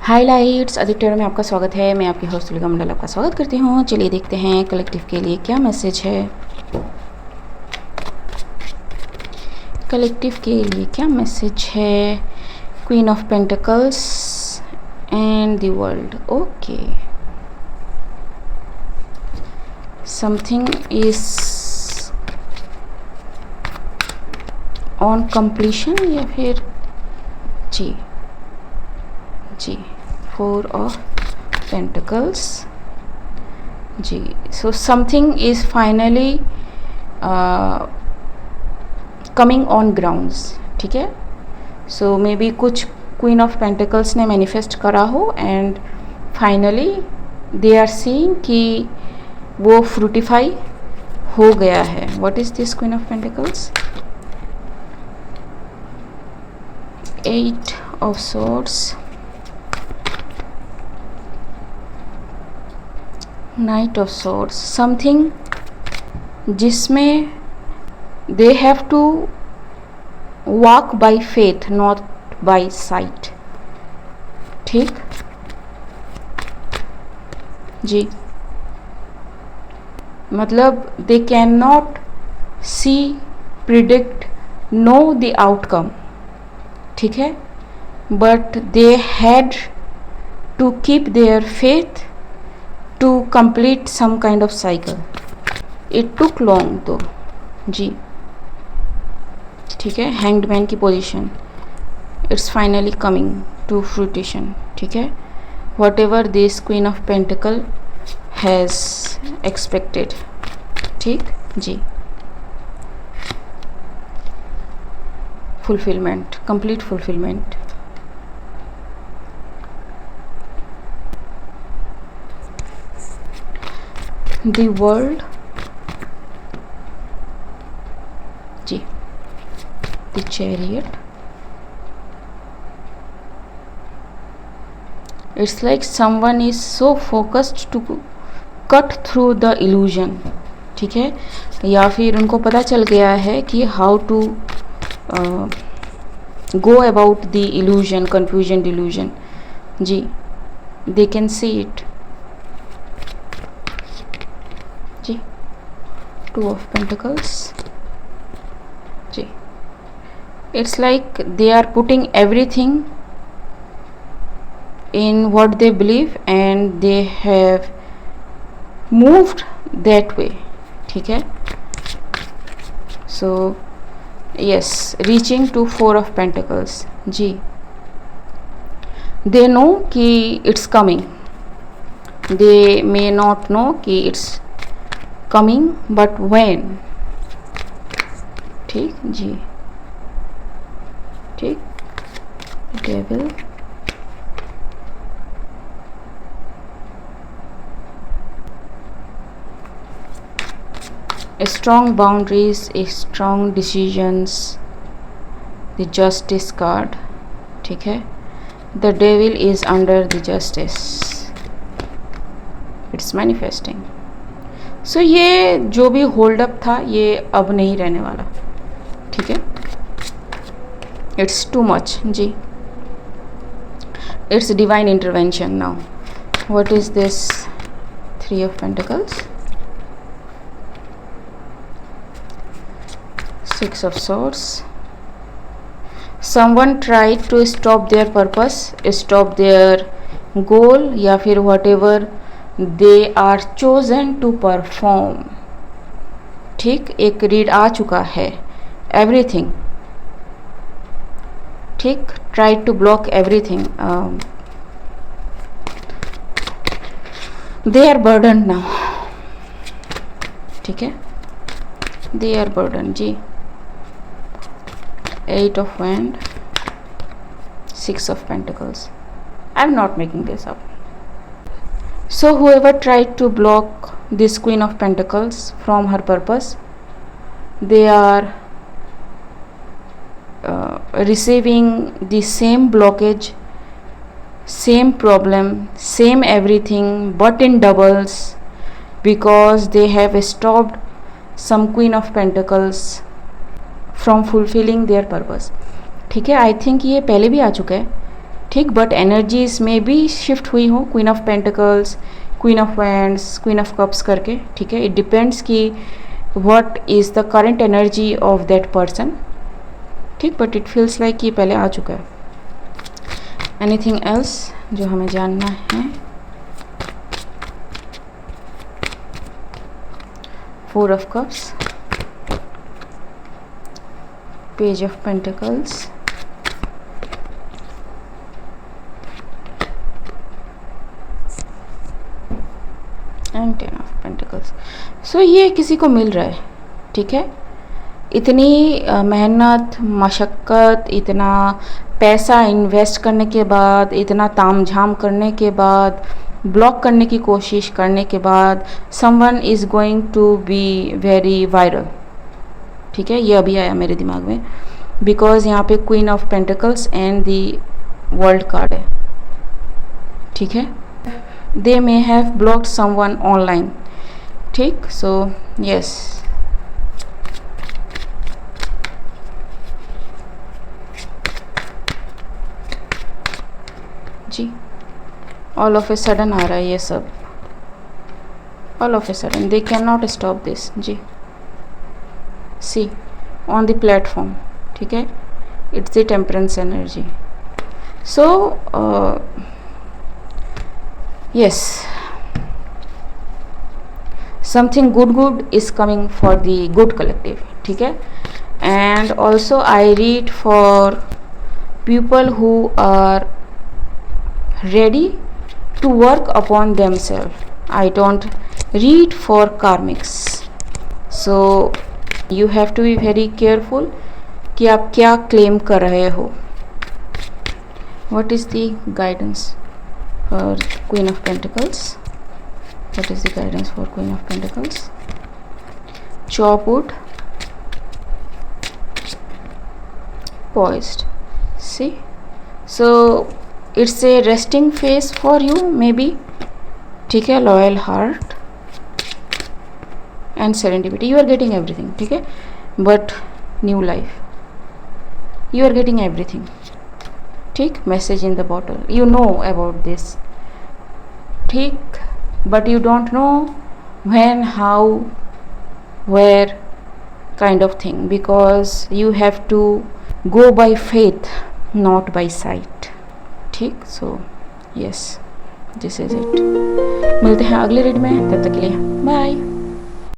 Highlights Aditya में आपका स्वागत है। मैं आपकी होस्ट तुलिका मंडल आपका स्वागत करती हूँ। चलिए देखते हैं कलेक्टिव के लिए क्या मैसेज है। कलेक्टिव के लिए क्या मैसेज है। Queen of pentacles and the world. Okay, something is on completion या फिर जी 4 ऑफ पेंटिकल्स जी। So something is finally coming on grounds. ठीक है, सो मे बी कुछ क्वीन ऑफ पेंटिकल्स ने मैनिफेस्ट करा हो and finally they are seeing कि वो फ्रूटिफाई हो गया है। What is this queen of pentacles? 8 of swords, knight of swords. Something जिसमें they have to walk by faith not by sight. ठीक जी, मतलब they can not see, predict, know the outcome. ठीक है, but they had to keep their faith to complete some kind of cycle. It took long though जी। ठीक है, hanged man की position, it's finally coming to fruition। ठीक है, whatever this queen of pentacle has expected। ठीक जी, fulfillment, complete fulfillment। the world ji, the chariot। it's like someone is so focused to cut through the illusion। ठीक है, या फिर उनको पता चल गया है कि how to go about the illusion, confusion, delusion जी। they can see it जी। 2 of pentacles जी। it's like they are putting everything in what they believe and they have moved that way। ठीक है, so yes, reaching to 4 of pentacles ji. they know कि it's coming, they may not know कि it's coming but when। ठीक जी, ठीक। Devil, strong boundaries, strong decisions, the justice card। ठीक है, the devil is under the justice, it's manifesting। सो ये जो भी hold up था ये अब नहीं रहने वाला। ठीक है, इट्स टू मच जी, it's divine intervention now. What is this? 3 of pentacles, 6 of swords. Someone tried to stop their purpose, stop their goal, या फिर whatever they are chosen to perform. ठीक, एक रीड आ चुका है, everything. ठीक, try to block everything, they are burden now. ठीक है, दे आर बर्डन जी। 8 of Wands, 6 of Pentacles। I am not making this up। So whoever tried to block this Queen of Pentacles from her purpose, they are receiving the same blockage, same problem, same everything, but in doubles, because they have stopped some Queen of Pentacles from fulfilling their purpose। ठीक है, I think ये पहले भी आ चुका है, ठीक, but energies में भी शिफ्ट हुई हो, queen of pentacles, queen of wands, queen of cups करके, ठीक है. इट डिपेंड्स कि what is the current energy of that person, ठीक, बट इट फील्स लाइक ये पहले आ चुका है. एनीथिंग एल्स जो हमें जानना है? 4 of cups, page of pentacles, and 10 of pentacles. सो ये किसी को मिल रहा है, ठीक है. इतनी मेहनत, मशक्क़त, इतना पैसा इन्वेस्ट करने के बाद, इतना तामझाम करने के बाद, ब्लॉक करने की कोशिश करने के बाद, someone is going to be very viral, ठीक है. ये अभी आया मेरे दिमाग में, बिकॉज यहाँ पे queen of pentacles and the world card है, ठीक है. They may have blocked someone online, ठीक. सो यस, जी, ऑल ऑफ ए सडन आ रहा है ये सब, all of a sudden they can not stop this, जी. सी ऑन द प्लेटफॉर्म, ठीक है. It's the temperance energy. So yes, something good is coming for the good collective, ठीक है. And also I read for people who are ready to work upon themselves. I don't read for karmics, so you have to be very careful कि आप क्या claim कर रहे हो. What is the guidance for Queen of Pentacles? What is the guidance for Queen of Pentacles? Chopwood, poised. See, so it's a resting face for you may be, ठीक है. Loyal heart and serendipity, you are getting everything, ठीक है. But new life, you are getting everything, ठीक. Message in the bottle, you know about this, ठीक, but you don't know when, how, where kind of thing, because you have to go by faith, not by sight, ठीक. So yes, this is it. मिलते हैं अगले read में, तब तक के लिए बाय.